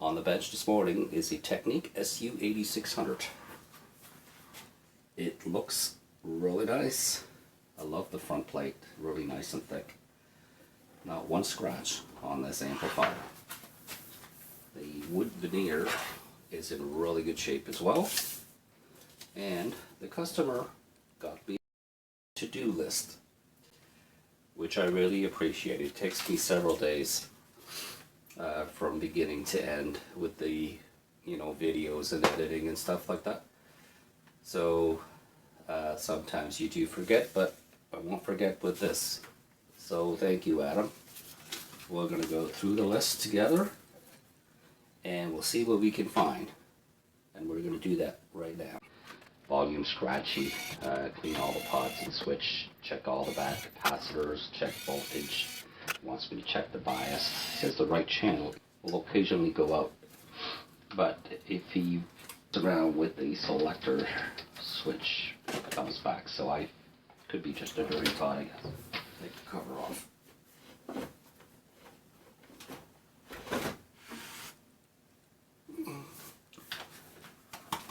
On the bench this morning is a Technics SU-8600. It looks really nice. I love the front plate, really nice and thick. Not one scratch on this amplifier. The wood veneer is in really good shape as well. And the customer got me a to-do list, which I really appreciate. It takes me several days from beginning to end with the videos and editing and stuff like that. So sometimes you do forget, but I won't forget with this. So thank you, Adam. We're going to go through the list together and we'll see what we can find, and we're going to do that right now. Volume scratchy, clean all the pods and switch, check all the bad capacitors, check voltage. Wants me to check the bias. Says the right channel will occasionally go out, but if he around with the selector switch, it comes back. So I could be just a dirty pot, I guess. Take the cover off.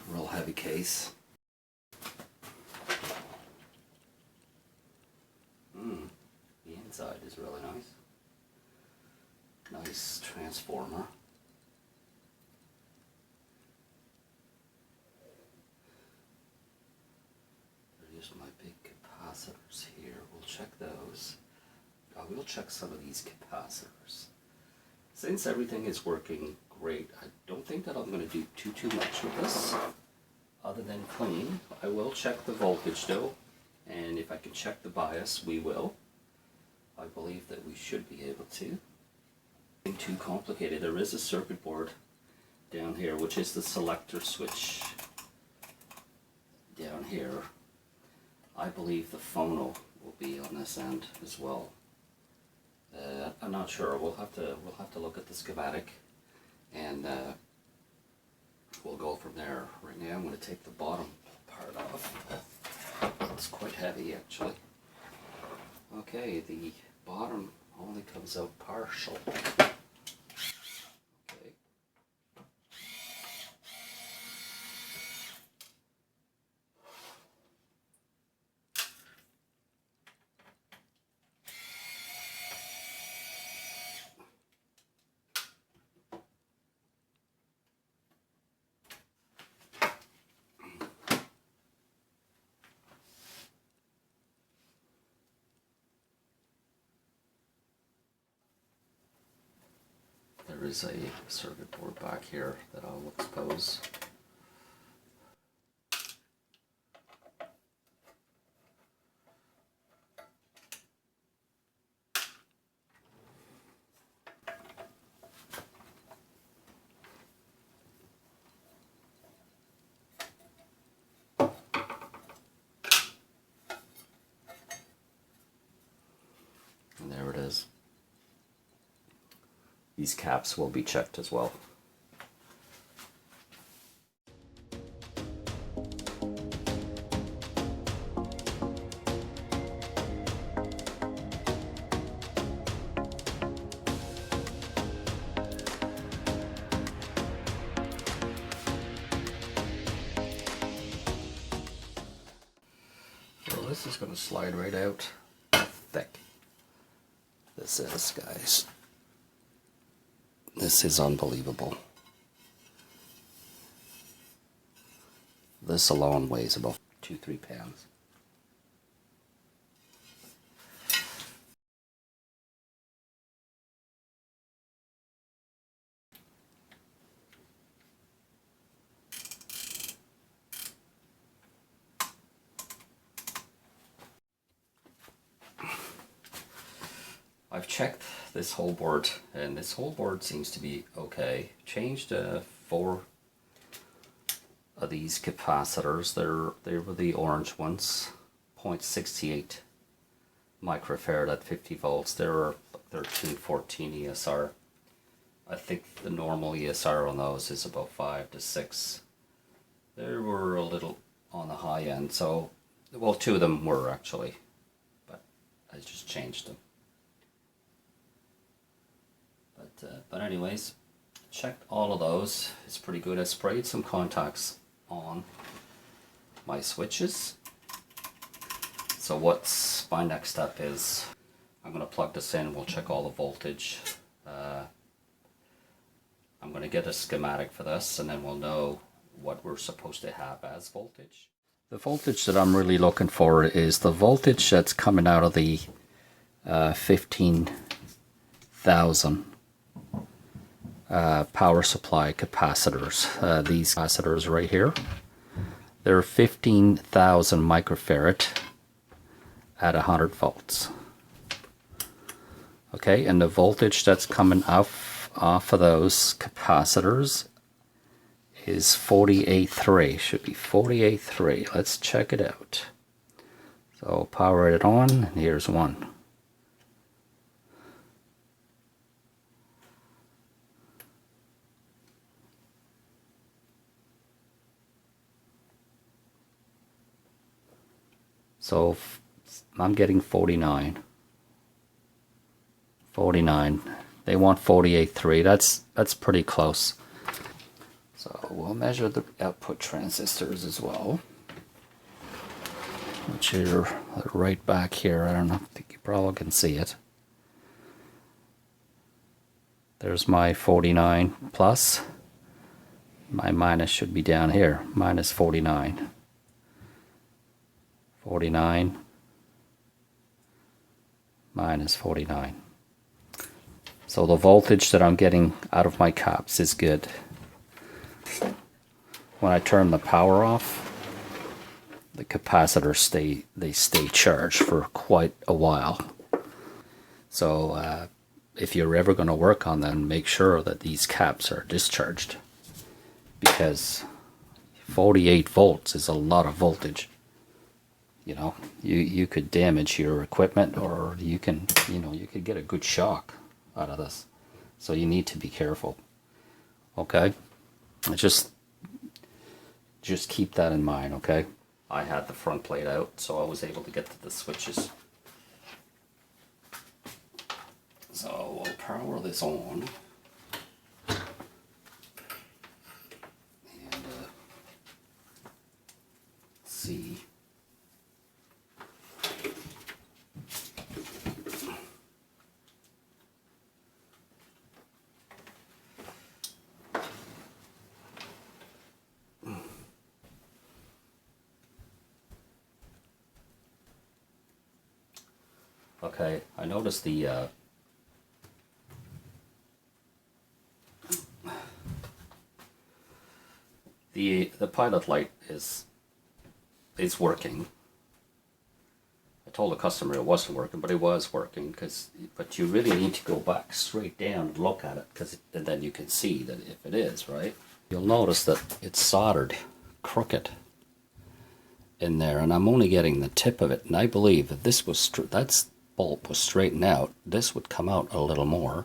Real heavy case. The inside is really nice. Nice transformer. There's my big capacitors here. We'll check those. I will check some of these capacitors. Since everything is working great, I don't think that I'm going to do too much with this other than clean. I will check the voltage though, and if I can check the bias, we will. I believe that we should be able to. Nothing too complicated. There is a circuit board down here, which is the selector switch down here. I believe the phono will be on this end as well. I'm not sure. We'll have to look at the schematic, and we'll go from there. Right now, I'm going to take the bottom part off. It's quite heavy, actually. Okay, the bottom only comes out partial. Okay. There is a circuit board back here that I'll expose. And there it is. These caps will be checked as well. So this is going to slide right out. Thick this is, guys. This is unbelievable. This alone weighs about 2-3 pounds. I've checked this whole board, and this whole board seems to be okay. Changed 4 of these capacitors. They were the orange ones, 0.68 microfarad at 50 volts. They were 1314 ESR. I think the normal ESR on those is about 5 to 6. They were a little on the high end, so, well, 2 of them were actually, but I just changed them. But anyways, checked all of those. It's pretty good. I sprayed some contacts on my switches. So what's my next step is I'm going to plug this in. We'll check all the voltage. I'm going to get a schematic for this, and then we'll know what we're supposed to have as voltage. The voltage that I'm really looking for is the voltage that's coming out of the 15,000 power supply capacitors. These capacitors right here, they're 15,000 microfarad at 100 volts. Okay, and the voltage that's coming off of those capacitors is 48.3. Should be 48.3. Let's check it out. So power it on, and here's one. So I'm getting 49. 49. They want 48.3. That's pretty close. So we'll measure the output transistors as well, which are right back here. I don't know if you probably can see it. There's my 49 plus. My minus should be down here. Minus 49. 49 minus 49. So the voltage that I'm getting out of my caps is good. When I turn the power off, the capacitors stay charged for quite a while. So if you're ever going to work on them, make sure that these caps are discharged, because 48 volts is a lot of voltage. You know, you could damage your equipment, or you could get a good shock out of this. So you need to be careful. Okay, just keep that in mind. Okay, I had the front plate out, so I was able to get to the switches. So we'll power this on. And see. Okay, I noticed the pilot light is working. I told the customer it wasn't working, but it was working. But you really need to go back straight down and look at it, and then you can see that if it is right. You'll notice that it's soldered crooked in there, and I'm only getting the tip of it. And I believe that that bulb was straightened out, this would come out a little more,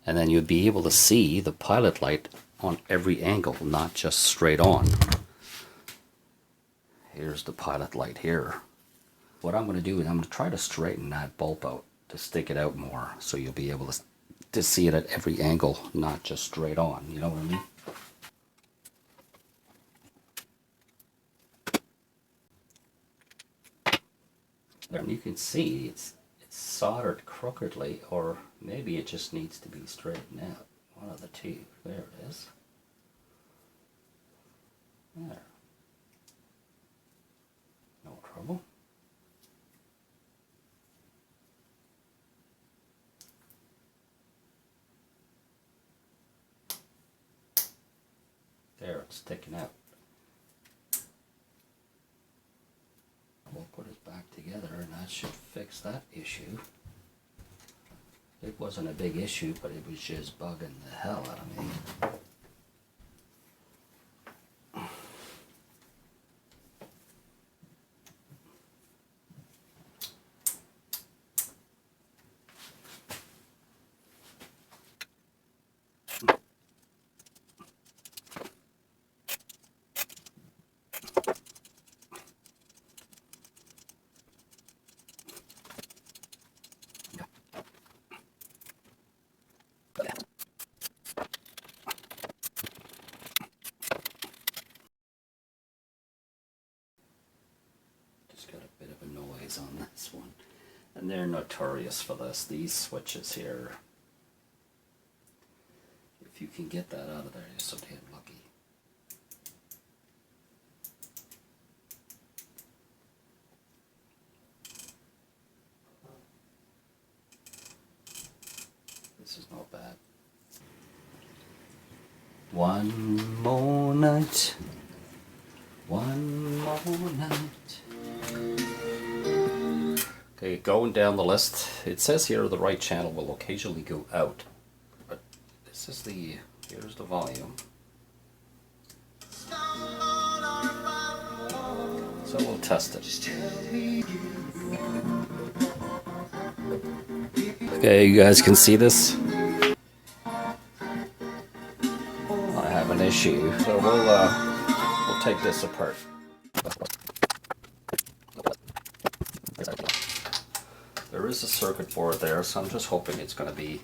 and then you'd be able to see the pilot light on every angle, not just straight on. Here's the pilot light here. What I'm going to do is I'm going to try to straighten that bulb out to stick it out more, so you'll be able to see it at every angle, not just straight on. You know what I mean? And you can see it's soldered crookedly, or maybe it just needs to be straightened out. One of the two. There it is. There. No trouble. There, it's sticking out. We'll put it back together, and that should fix that issue. It wasn't a big issue, but it was just bugging the hell out of me. is on this one. And they're notorious for this. These switches here, if you can get that out of there, you're so damn lucky. This is not bad. One more night. One more night. Okay, going down the list, it says here the right channel will occasionally go out. But this is the, here's the volume. So we'll test it. Okay, you guys can see this. I have an issue, so we'll take this apart. There is a circuit board there, so I'm just hoping it's going to be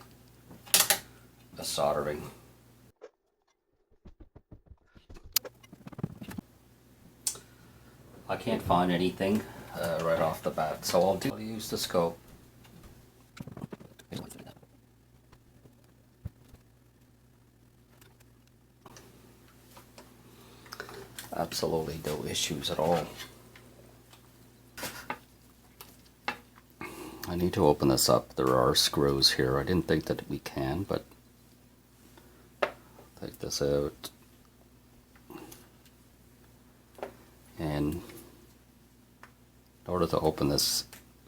a soldering. I can't find anything right off the bat, so I'll use the scope. Absolutely no issues at all. I need to open this up. There are screws here. I didn't think that we can, but take this out. And in order to open this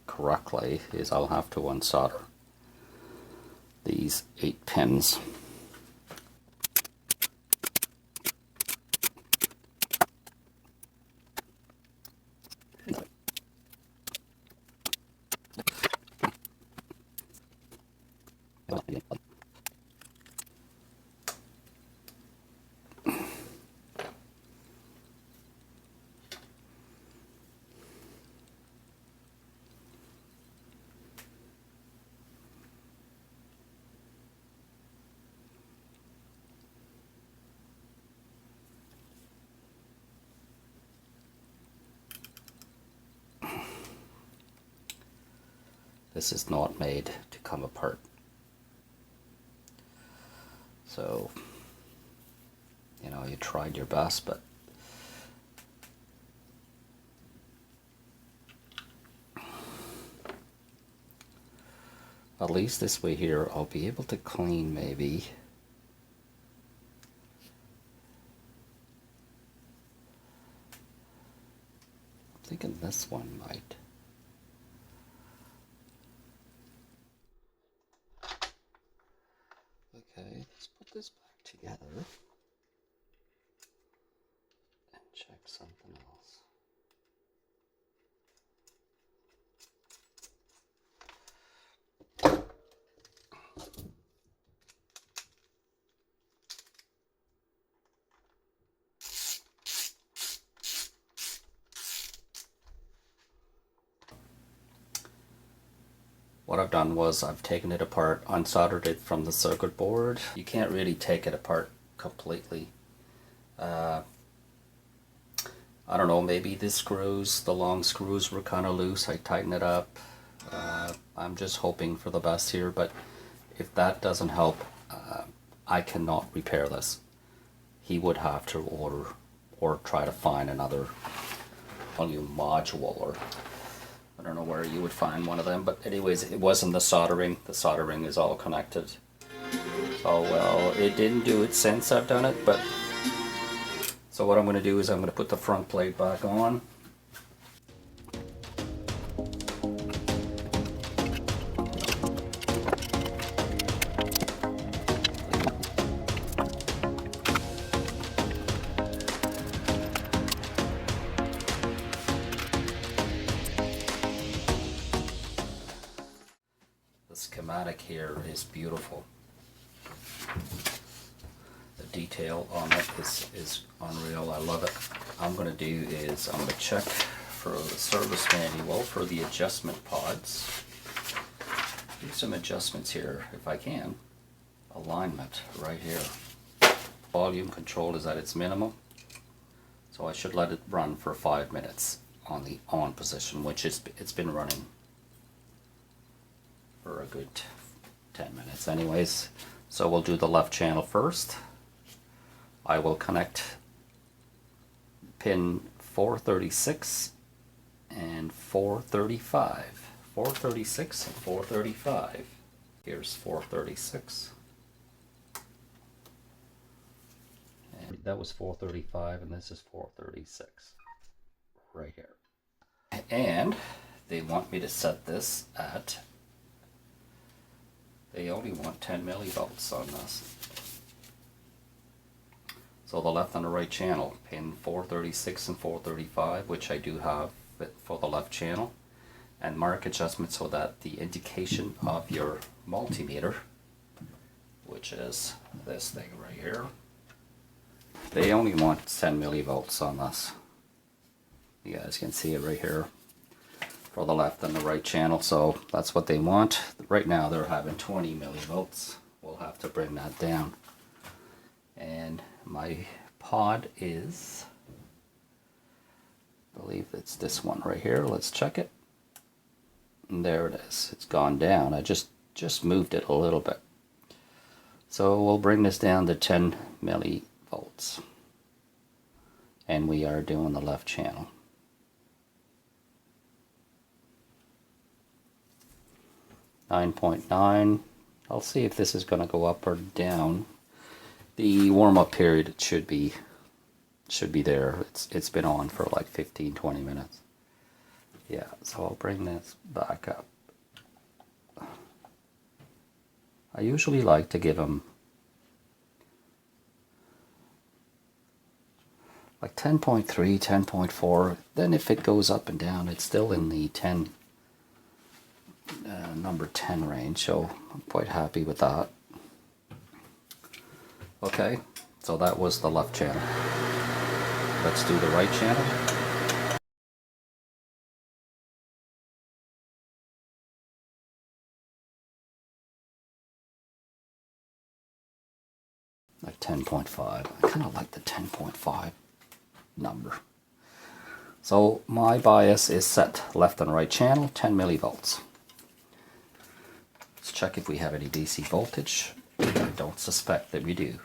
correctly is I'll have to unsolder these 8 pins. This is not made to come apart. So, you know, you tried your best, but at least this way here, I'll be able to clean maybe. I'm thinking this one might. Okay, let's put this back together and check something else. What I've done was I've taken it apart, unsoldered it from the circuit board. You can't really take it apart completely. I don't know, maybe the screws, the long screws were kind of loose. I tightened it up. I'm just hoping for the best here, but if that doesn't help, I cannot repair this. He would have to order or try to find another volume module, or I don't know where you would find one of them, but anyways, it wasn't the soldering. The soldering is all connected. Oh well, it didn't do it since I've done it, but so what I'm going to do is I'm going to put the front plate back on. The schematic here is beautiful. The detail on it is unreal. I love it. I'm going to do is I'm going to check for the service manual for the adjustment pods. Do some adjustments here if I can. Alignment right here. Volume control is at its minimum, so I should let it run for 5 minutes. on the on position, which it's been running for a good 10 minutes anyways. So we'll do the left channel first. I will connect pin 436 and 435. 436 and 435. Here's 436. And that was 435 and this is 436. Right here. And they want me to set this at, they only want 10 millivolts on this. So the left and the right channel, pin 436 and 435, which I do have for the left channel, and mark adjustment so that the indication of your multimeter, which is this thing right here, they only want 10 millivolts on this. You guys can see it right here for the left and the right channel, so that's what they want. Right now they're having 20 millivolts. We'll have to bring that down. And my pod is, I believe it's this one right here. Let's check it. And there it is. It's gone down. I just moved it a little bit. So we'll bring this down to 10 millivolts. And we are doing the left channel. 9.9. I'll see if this is going to go up or down. The warm-up period should be there. It's been on for like 15-20 minutes. Yeah, so I'll bring this back up. I usually like to give them like 10.3, 10.4. Then if it goes up and down, it's still in the 10, number 10 range. So I'm quite happy with that. Okay, so that was the left channel. Let's do the right channel. Like 10.5. I kind of like the 10.5 number. So my bias is set left and right channel, 10 millivolts. Let's check if we have any DC voltage. I don't suspect that we do.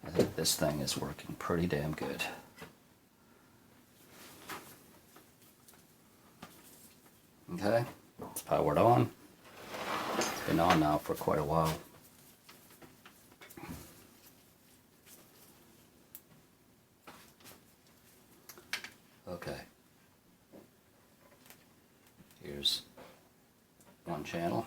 I think this thing is working pretty damn good. Okay, it's powered on. It's been on now for quite a while. Okay, here's one channel.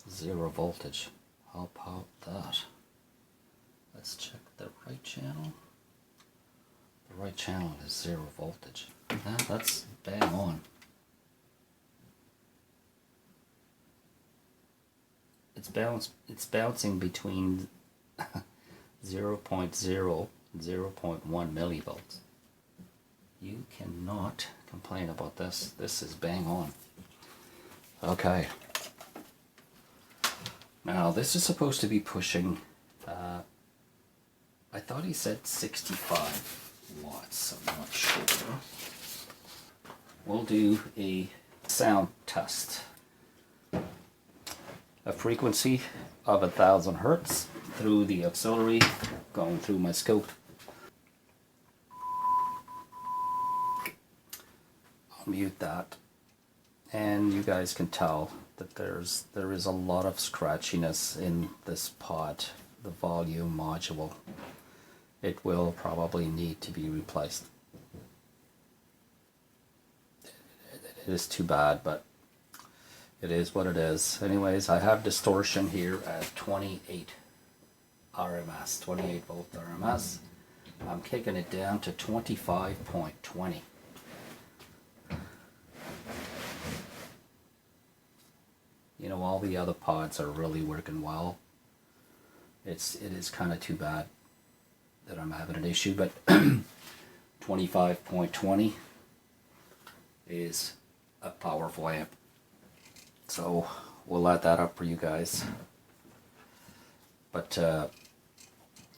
Zero voltage. How about that? Let's check the right channel. The right channel is 0 voltage. That's bang on. It's bouncing between 0.0 0.1 millivolts. You cannot complain about this. This is bang on. Okay. Now this is supposed to be pushing, I thought he said 65 watts, I'm not sure. We'll do a sound test. A frequency of 1000 hertz through the auxiliary, going through my scope. I'll mute that. And you guys can tell that there is a lot of scratchiness in this pod, the volume module. It will probably need to be replaced. It is too bad, but it is what it is. Anyways, I have distortion here at 28 RMS, 28 volt RMS. I'm kicking it down to 25.20. You know, all the other pods are really working well. It is kind of too bad that I'm having an issue, but 25.20 is a powerful amp. So we'll add that up for you guys. But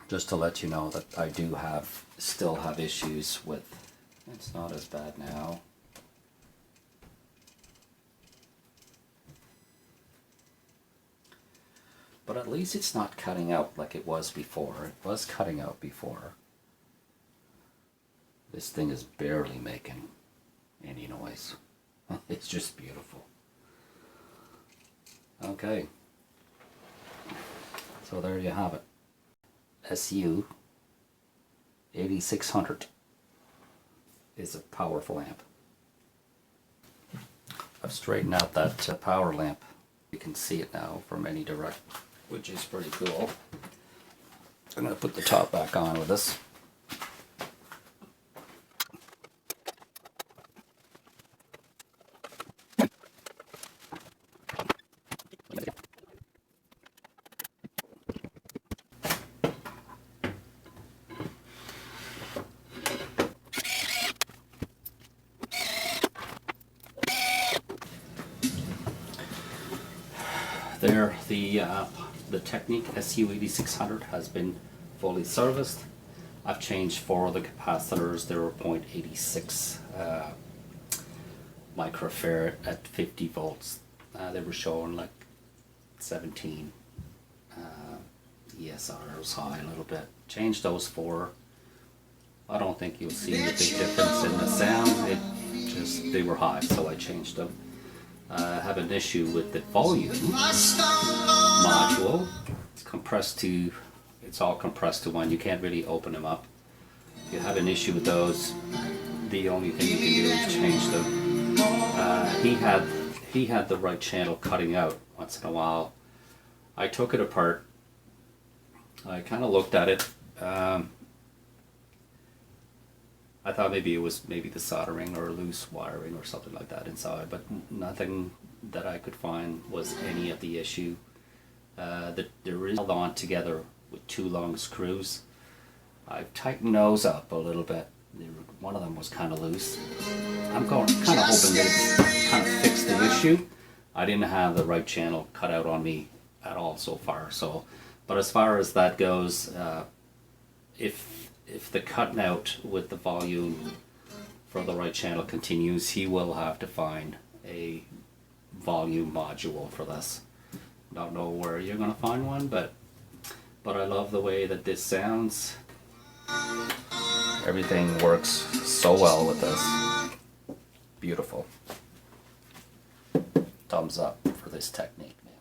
just to let you know that I do still have issues with, it's not as bad now. But at least it's not cutting out like it was before. It was cutting out before. This thing is barely making any noise. It's just beautiful. Okay. So there you have it. SU-8600 is a powerful amp. I've straightened out that power lamp. You can see it now from any direction, which is pretty cool. I'm going to put the top back on with this. There, the Technics SU-8600 has been fully serviced. I've changed 4 of the capacitors. They were 0.86 microfarad at 50 volts. They were showing like 17 ESR was high a little bit. Changed those 4. I don't think you'll see a big difference in the sound. They were high, so I changed them. I have an issue with the volume module. It's all compressed to 1. You can't really open them up. If you have an issue with those, the only thing you can do is change them. He had the right channel cutting out once in a while. I took it apart. I kind of looked at it. I thought maybe it was the soldering or loose wiring or something like that inside, but nothing that I could find was any of the issue. There is held on together with 2 long screws. I've tightened those up a little bit. One of them was kind of loose. I'm kind of hoping that it's kind of fixed the issue. I didn't have the right channel cut out on me at all so far. But as far as that goes, if the cutting out with the volume for the right channel continues, he will have to find a volume module for this. Don't know where you're going to find one, but I love the way that this sounds. Everything works so well with this. Beautiful. Thumbs up for this technique, man.